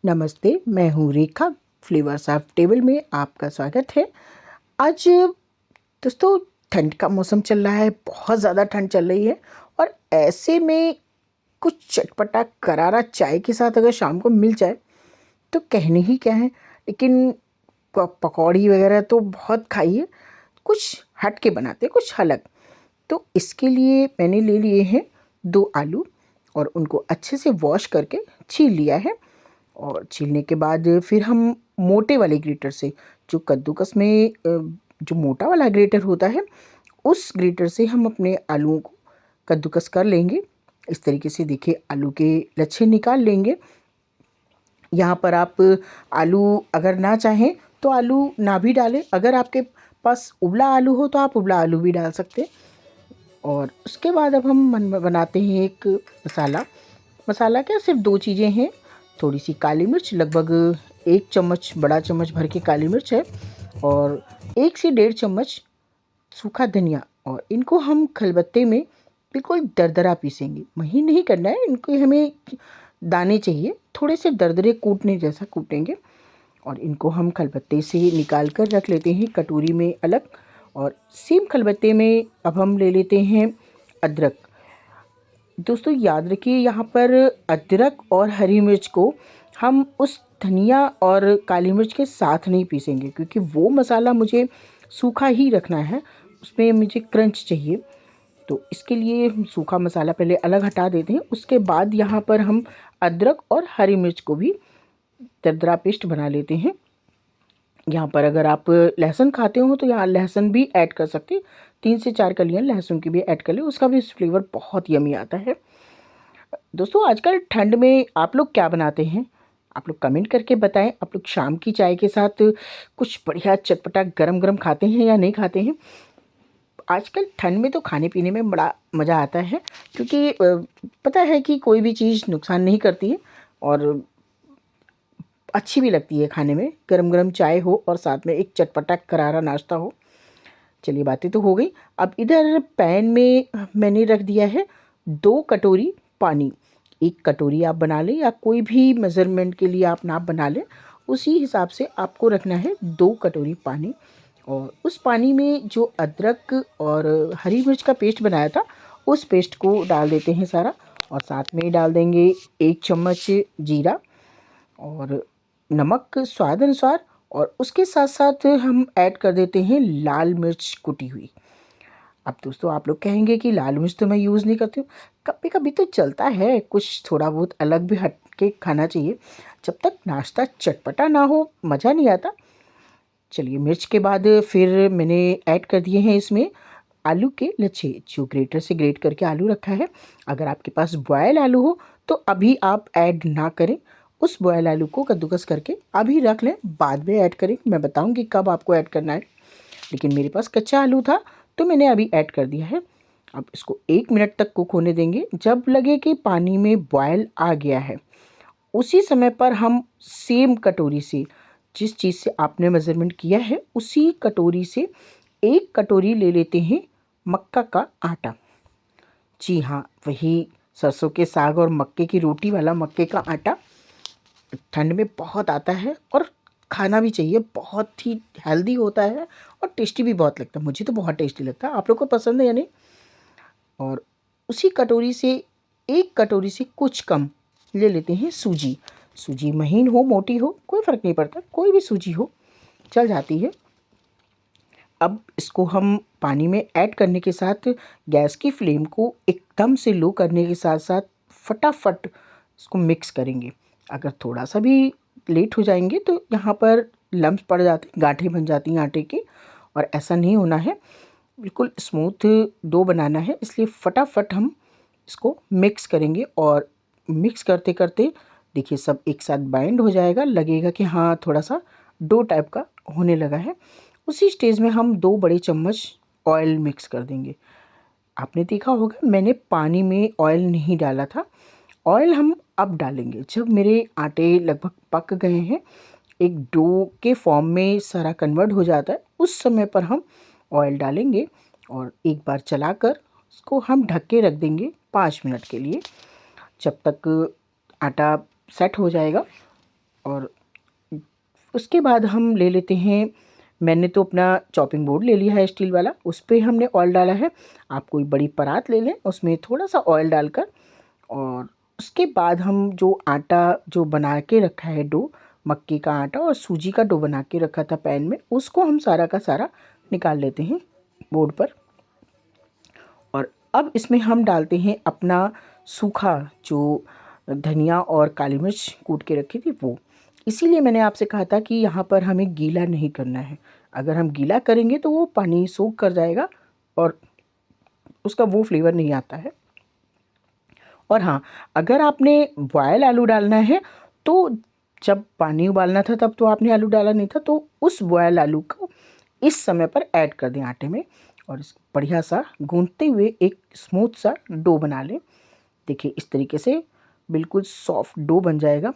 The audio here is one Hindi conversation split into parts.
नमस्ते, मैं हूँ रेखा। फ्लेवर्स ऑफ टेबल में आपका स्वागत है। आज दोस्तों ठंड का मौसम चल रहा है, बहुत ज़्यादा ठंड चल रही है और ऐसे में कुछ चटपटा करारा चाय के साथ अगर शाम को मिल जाए तो कहने ही क्या है। लेकिन पकौड़ी वगैरह तो बहुत खाई है, कुछ हट के बनाते हैं, कुछ अलग। तो इसके लिए मैंने ले लिए हैं 2 आलू और उनको अच्छे से वॉश करके छील लिया है। और छीलने के बाद फिर हम मोटे वाले ग्रेटर से, जो कद्दूकस में जो मोटा वाला ग्रेटर होता है, उस ग्रेटर से हम अपने आलूओं को कद्दूकस कर लेंगे। इस तरीके से देखिए आलू के लच्छे निकाल लेंगे। यहाँ पर आप आलू अगर ना चाहें तो आलू ना भी डालें। अगर आपके पास उबला आलू हो तो आप उबला आलू भी डाल सकते हैं। और उसके बाद अब हम बनाते हैं एक मसाला क्या, सिर्फ 2 चीज़ें हैं। थोड़ी सी काली मिर्च, लगभग 1 चम्मच, बड़ा चम्मच भर के काली मिर्च है, और 1 से 1.5 चम्मच सूखा धनिया। और इनको हम खलबत्ते में बिल्कुल दरदरा पीसेंगे। महीन नहीं करना है इनको, हमें दाने चाहिए, थोड़े से दरदरे कूटने जैसा कूटेंगे। और इनको हम खलबत्ते से निकाल कर रख लेते हैं कटोरी में अलग। और सेम खलबत्ते में अब हम ले लेते हैं अदरक। दोस्तों याद रखिए, यहाँ पर अदरक और हरी मिर्च को हम उस धनिया और काली मिर्च के साथ नहीं पीसेंगे, क्योंकि वो मसाला मुझे सूखा ही रखना है, उसमें मुझे क्रंच चाहिए। तो इसके लिए हम सूखा मसाला पहले अलग हटा देते हैं। उसके बाद यहाँ पर हम अदरक और हरी मिर्च को भी दरदरा पेस्ट बना लेते हैं। यहाँ पर अगर आप लहसुन खाते हो तो यहाँ लहसुन भी ऐड कर सकते हैं। 3 से 4 कलियाँ लहसुन की भी ऐड कर लें, उसका भी फ्लेवर बहुत यमी आता है। दोस्तों आजकल ठंड में आप लोग क्या बनाते हैं? आप लोग कमेंट करके बताएं। आप लोग शाम की चाय के साथ कुछ बढ़िया चटपटा गरम गरम खाते हैं या नहीं खाते हैं? आजकल ठंड में तो खाने पीने में बड़ा मज़ा आता है, क्योंकि पता है कि कोई भी चीज़ नुकसान नहीं करती है और अच्छी भी लगती है खाने में। गरम गरम चाय हो और साथ में एक चटपटा करारा नाश्ता हो। चलिए बातें तो हो गई। अब इधर पैन में मैंने रख दिया है 2 कटोरी पानी। 1 कटोरी आप बना लें या कोई भी मेज़रमेंट के लिए आप नाप बना लें, उसी हिसाब से आपको रखना है 2 कटोरी पानी। और उस पानी में जो अदरक और हरी मिर्च का पेस्ट बनाया था, उस पेस्ट को डाल देते हैं सारा। और साथ में डाल देंगे 1 चम्मच जीरा और नमक स्वाद अनुसार। और उसके साथ साथ हम ऐड कर देते हैं लाल मिर्च कुटी हुई। अब दोस्तों आप लोग कहेंगे कि लाल मिर्च तो मैं यूज़ नहीं करती हूँ। कभी कभी तो चलता है, कुछ थोड़ा बहुत अलग भी हट के खाना चाहिए। जब तक नाश्ता चटपटा ना हो मज़ा नहीं आता। चलिए, मिर्च के बाद फिर मैंने ऐड कर दिए हैं इसमें आलू के लच्छे, जो ग्रेटर से ग्रेट करके आलू रखा है। अगर आपके पास बॉयल आलू हो तो अभी आप ऐड ना करें। उस बॉयल आलू को कद्दूकस करके अभी रख लें, बाद में ऐड करें। मैं बताऊंगी कब आपको ऐड करना है, लेकिन मेरे पास कच्चा आलू था तो मैंने अभी ऐड कर दिया है। अब इसको 1 मिनट तक कुक होने देंगे। जब लगे कि पानी में बॉयल आ गया है, उसी समय पर हम सेम कटोरी से, जिस चीज़ से आपने मेज़रमेंट किया है, उसी कटोरी से 1 कटोरी ले लेते हैं मक्का का आटा। जी हाँ, वही सरसों के साग और मक्के की रोटी वाला मक्के का आटा। ठंड में बहुत आता है और खाना भी चाहिए, बहुत ही हेल्दी होता है और टेस्टी भी बहुत लगता है। मुझे तो बहुत टेस्टी लगता है, आप लोग को पसंद है या नहीं? और उसी कटोरी से 1 कटोरी से कुछ कम ले लेते हैं सूजी। सूजी महीन हो मोटी हो कोई फ़र्क नहीं पड़ता, कोई भी सूजी हो चल जाती है। अब इसको हम पानी में ऐड करने के साथ गैस की फ्लेम को एकदम से लो करने के साथ साथ फटाफट इसको मिक्स करेंगे। अगर थोड़ा सा भी लेट हो जाएंगे तो यहाँ पर लम्स पड़ जाते हैं, गांठें बन जाती हैं आटे की। और ऐसा नहीं होना है, बिल्कुल स्मूथ डो बनाना है, इसलिए फटाफट हम इसको मिक्स करेंगे। और मिक्स करते करते देखिए सब एक साथ बाइंड हो जाएगा, लगेगा कि हाँ थोड़ा सा डो टाइप का होने लगा है। उसी स्टेज में हम 2 बड़े चम्मच ऑयल मिक्स कर देंगे। आपने देखा होगा मैंने पानी में ऑयल नहीं डाला था, ऑयल हम अब डालेंगे जब मेरे आटे लगभग पक गए हैं, एक डो के फॉर्म में सारा कन्वर्ट हो जाता है, उस समय पर हम ऑयल डालेंगे। और एक बार चलाकर उसको हम ढक के रख देंगे 5 मिनट के लिए, जब तक आटा सेट हो जाएगा। और उसके बाद हम ले लेते हैं, मैंने तो अपना चॉपिंग बोर्ड ले लिया है स्टील वाला, उस पे हमने ऑयल डाला है। आप कोई बड़ी परात ले लें, उसमें थोड़ा सा ऑयल डालकर, और उसके बाद हम जो आटा जो बना के रखा है डो, मक्के का आटा और सूजी का डो बना के रखा था पैन में, उसको हम सारा का सारा निकाल लेते हैं बोर्ड पर। और अब इसमें हम डालते हैं अपना सूखा जो धनिया और काली मिर्च कूट के रखी थी वो। इसीलिए मैंने आपसे कहा था कि यहाँ पर हमें गीला नहीं करना है। अगर हम गीला करेंगे तो वो पानी सोख कर जाएगा और उसका वो फ्लेवर नहीं आता है। और हाँ, अगर आपने बॉयल आलू डालना है तो जब पानी उबालना था तब तो आपने आलू डाला नहीं था, तो उस बॉयल आलू को इस समय पर ऐड कर दें आटे में और इस बढ़िया सा गूंथते हुए एक स्मूथ सा डो बना लें। देखिए इस तरीके से बिल्कुल सॉफ्ट डो बन जाएगा।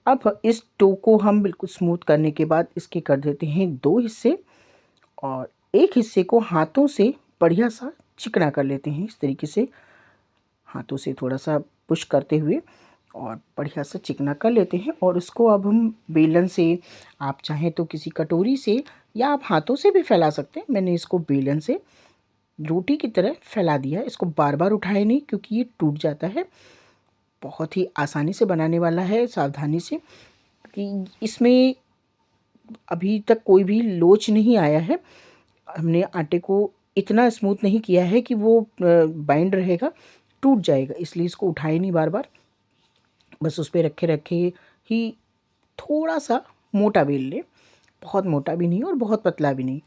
अब इस डो को हम बिल्कुल स्मूथ करने के बाद इसके कर देते हैं 2 हिस्से, और एक हिस्से को हाथों से बढ़िया सा चिकना कर लेते हैं। इस तरीके से हाथों से थोड़ा सा पुश करते हुए और बढ़िया सा चिकना कर लेते हैं। और उसको अब हम बेलन से, आप चाहें तो किसी कटोरी से या आप हाथों से भी फैला सकते हैं। मैंने इसको बेलन से रोटी की तरह फैला दिया है। इसको बार बार उठाए नहीं क्योंकि ये टूट जाता है। बहुत ही आसानी से बनाने वाला है, सावधानी से, कि इसमें अभी तक कोई भी लोच नहीं आया है। हमने आटे को इतना स्मूथ नहीं किया है कि वो बाइंड रहेगा, टूट जाएगा, इसलिए इसको उठाए नहीं बार बार, बस उस पर रखे रखे ही थोड़ा सा मोटा बेल लें, बहुत मोटा भी नहीं और बहुत पतला भी नहीं।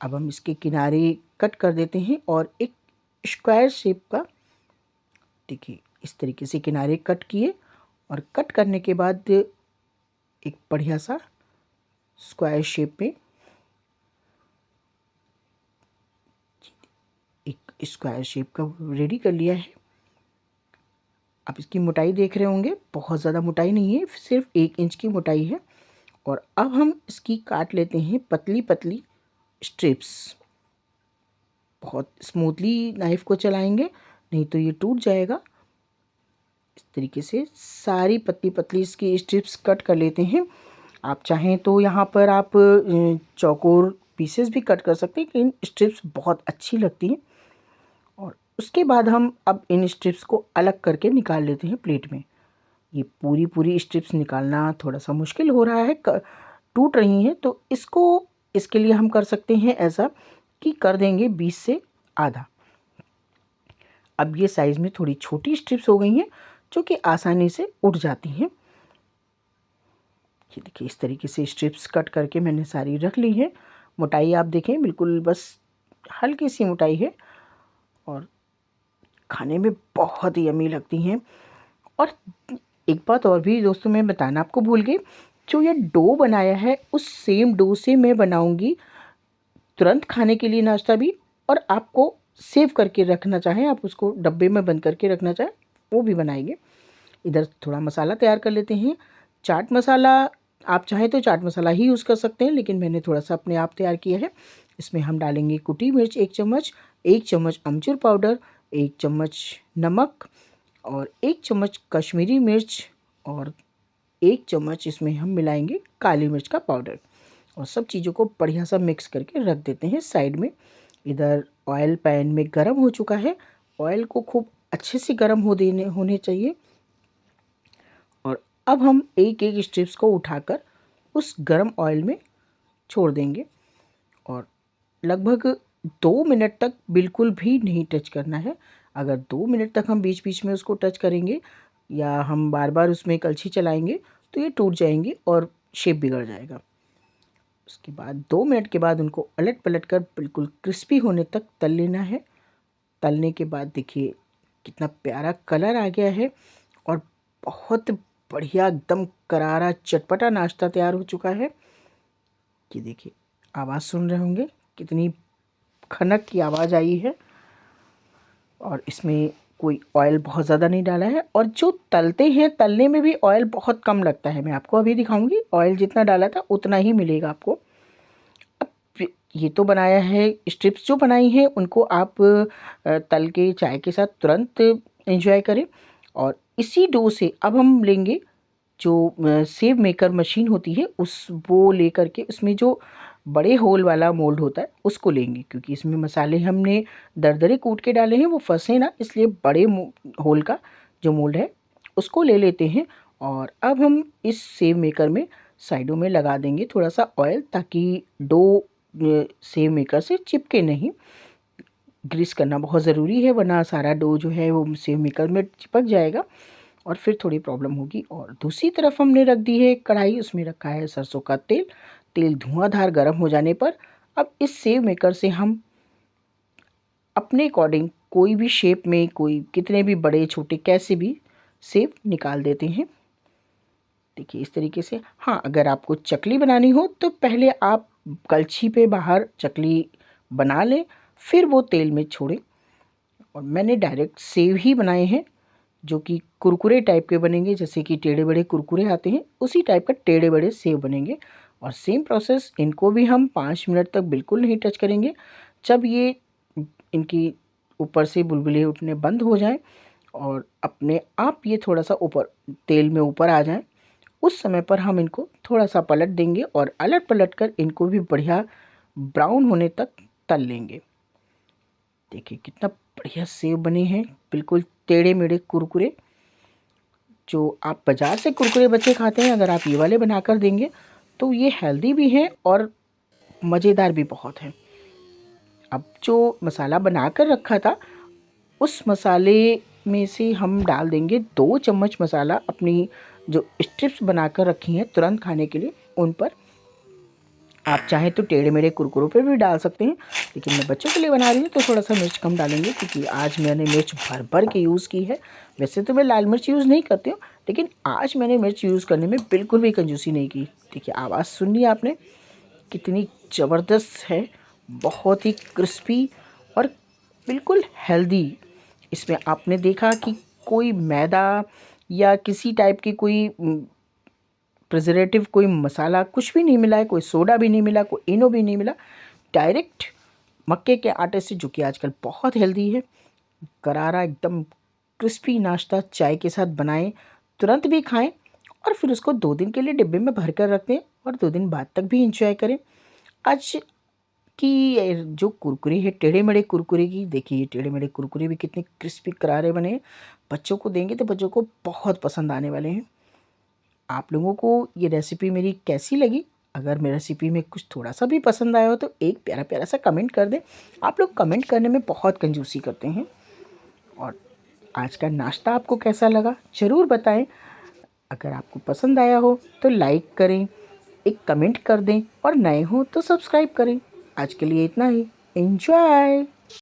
अब हम इसके किनारे कट कर देते हैं और एक स्क्वायर शेप का, देखिए इस तरीके से किनारे कट किए, और कट करने के बाद एक बढ़िया सा स्क्वायर शेप में एक स्क्वायर शेप का रेडी कर लिया है। आप इसकी मोटाई देख रहे होंगे, बहुत ज़्यादा मोटाई नहीं है, सिर्फ 1 इंच की मोटाई है। और अब हम इसकी काट लेते हैं पतली पतली स्ट्रिप्स। बहुत स्मूथली नाइफ़ को चलाएंगे, नहीं तो ये टूट जाएगा। इस तरीके से सारी पतली पतली इसकी स्ट्रिप्स कट कर लेते हैं। आप चाहें तो यहाँ पर आप चौकोर पीसेस भी कट कर सकते हैं, लेकिन स्ट्रिप्स बहुत अच्छी लगती हैं। और उसके बाद हम अब इन स्ट्रिप्स को अलग करके निकाल लेते हैं प्लेट में। ये पूरी पूरी स्ट्रिप्स निकालना थोड़ा सा मुश्किल हो रहा है, टूट रही हैं, तो इसके लिए हम कर सकते हैं ऐसा कि कर देंगे 20 से आधा। अब ये साइज़ में थोड़ी छोटी स्ट्रिप्स हो गई हैं जो कि आसानी से उठ जाती हैं। ये देखिए इस तरीके से स्ट्रिप्स कट करके मैंने सारी रख ली है। मोटाई आप देखें बिल्कुल बस हल्की सी मोटाई है, और खाने में बहुत ही यम्मी लगती हैं। और एक बात और भी दोस्तों मैं बताना आपको भूल गई, जो ये डो बनाया है उस सेम डो से मैं बनाऊंगी तुरंत खाने के लिए नाश्ता भी, और आपको सेव करके रखना चाहें, आप उसको डब्बे में बंद करके रखना चाहें, वो भी बनाएंगे। इधर थोड़ा मसाला तैयार कर लेते हैं। चाट मसाला आप चाहें तो चाट मसाला ही यूज़ कर सकते हैं, लेकिन मैंने थोड़ा सा अपने आप तैयार किया है। इसमें हम डालेंगे कुटी मिर्च 1 चम्मच, 1 चम्मच अमचूर पाउडर, 1 चम्मच नमक, और 1 चम्मच कश्मीरी मिर्च, और 1 चम्मच इसमें हम मिलाएंगे काली मिर्च का पाउडर। और सब चीज़ों को बढ़िया सा मिक्स करके रख देते हैं साइड में। इधर ऑयल पैन में गर्म हो चुका है। ऑयल को खूब अच्छे से गर्म होने चाहिए। और अब हम एक एक स्ट्रिप्स को उठाकर उस गर्म ऑयल में छोड़ देंगे, और लगभग 2 मिनट तक बिल्कुल भी नहीं टच करना है। अगर 2 मिनट तक हम बीच बीच में उसको टच करेंगे या हम बार बार उसमें कलछी चलाएंगे तो ये टूट जाएंगे और शेप बिगड़ जाएगा। उसके बाद 2 मिनट के बाद उनको अलट पलट कर बिल्कुल क्रिस्पी होने तक तल लेना है। तलने के बाद देखिए कितना प्यारा कलर आ गया है, और बहुत बढ़िया एकदम करारा चटपटा नाश्ता तैयार हो चुका है। कि देखिए आवाज़ सुन रहे होंगे, कितनी खनक की आवाज़ आई है। और इसमें कोई ऑयल बहुत ज़्यादा नहीं डाला है, और जो तलते हैं तलने में भी ऑयल बहुत कम लगता है। मैं आपको अभी दिखाऊंगी, ऑयल जितना डाला था उतना ही मिलेगा आपको। अब ये तो बनाया है, स्ट्रिप्स जो बनाई हैं उनको आप तल के चाय के साथ तुरंत एंजॉय करें। और इसी डो से अब हम लेंगे जो सेव मेकर मशीन होती है उस वो लेकर के उसमें जो बड़े होल वाला मोल्ड होता है उसको लेंगे, क्योंकि इसमें मसाले हमने दरदरे कूट के डाले हैं वो फंसे ना, इसलिए बड़े होल का जो मोल्ड है उसको ले लेते हैं। और अब हम इस सेव मेकर में साइडों में लगा देंगे थोड़ा सा ऑयल, ताकि डो सेव मेकर से चिपके नहीं। ग्रीस करना बहुत ज़रूरी है, वरना सारा डो जो है वो सेव मेकर में चिपक जाएगा और फिर थोड़ी प्रॉब्लम होगी। और दूसरी तरफ हमने रख दी है कढ़ाई, उसमें रखा है सरसों का तेल। तेल धुआंधार गर्म हो जाने पर अब इस सेव मेकर से हम अपने अकॉर्डिंग कोई भी शेप में, कोई कितने भी बड़े छोटे कैसे भी सेव निकाल देते हैं। देखिए इस तरीके से। हाँ, अगर आपको चकली बनानी हो तो पहले आप कलछी पे बाहर चकली बना लें, फिर वो तेल में छोड़ें। और मैंने डायरेक्ट सेव ही बनाए हैं, जो कि कुरकुरे टाइप के बनेंगे, जैसे कि टेढ़े बड़े कुरकुरे आते हैं उसी टाइप का टेढ़े बड़े सेव बनेंगे। और सेम प्रोसेस, इनको भी हम 5 मिनट तक बिल्कुल नहीं टच करेंगे। जब ये इनकी ऊपर से बुलबुले उठने बंद हो जाएं और अपने आप ये थोड़ा सा ऊपर तेल में ऊपर आ जाएं, उस समय पर हम इनको थोड़ा सा पलट देंगे और अलट पलट कर इनको भी बढ़िया ब्राउन होने तक तल लेंगे। देखिए कितना बढ़िया सेव बने हैं, बिल्कुल टेढ़े मेढ़े कुरकुरे। जो आप बाज़ार से कुरकुरे बच्चे खाते हैं, अगर आप ये वाले बनाकर देंगे तो ये हेल्दी भी हैं और मज़ेदार भी बहुत हैं। अब जो मसाला बनाकर रखा था उस मसाले में से हम डाल देंगे 2 चम्मच मसाला, अपनी जो स्ट्रिप्स बनाकर रखी हैं तुरंत खाने के लिए उन पर। आप चाहें तो टेढ़े मेढ़े कुरकुरों पे भी डाल सकते हैं, लेकिन मैं बच्चों के लिए बना रही हूँ तो थोड़ा सा मिर्च कम डालेंगे, क्योंकि आज मैंने मिर्च भर भर के यूज़ की है। वैसे तो मैं लाल मिर्च यूज़ नहीं करती हूँ, लेकिन आज मैंने मिर्च यूज़ करने में बिल्कुल भी कंजूसी नहीं की। देखिए आवाज़ सुन ली आपने, कितनी ज़बरदस्त है, बहुत ही क्रिस्पी और बिल्कुल हेल्दी। इसमें आपने देखा कि कोई मैदा या किसी टाइप की कोई प्रिजर्वेटिव, कोई मसाला कुछ भी नहीं मिला है, कोई सोडा भी नहीं मिला, कोई इनो भी नहीं मिला। डायरेक्ट मक्के के आटे से, जो कि आजकल बहुत हेल्दी है, करारा एकदम क्रिस्पी नाश्ता चाय के साथ बनाएं, तुरंत भी खाएं और फिर उसको 2 दिन के लिए डिब्बे में भर कर रख दें और 2 दिन बाद तक भी इंजॉय करें। आज की जो कुरकुरे है टेढ़े मेढ़े कुरकुरे की, देखिए ये टेढ़े मेढ़े कुरकुरे भी कितने क्रिस्पी करारे बने हैं। बच्चों को देंगे तो बच्चों को बहुत पसंद आने वाले हैं। आप लोगों को ये रेसिपी मेरी कैसी लगी? अगर मेरी रेसिपी में कुछ थोड़ा सा भी पसंद आया हो तो एक प्यारा प्यारा सा कमेंट कर दें। आप लोग कमेंट करने में बहुत कंजूसी करते हैं। और आज का नाश्ता आपको कैसा लगा ज़रूर बताएं। अगर आपको पसंद आया हो तो लाइक करें, एक कमेंट कर दें और नए हो तो सब्सक्राइब करें। आज के लिए इतना ही। एंजॉय।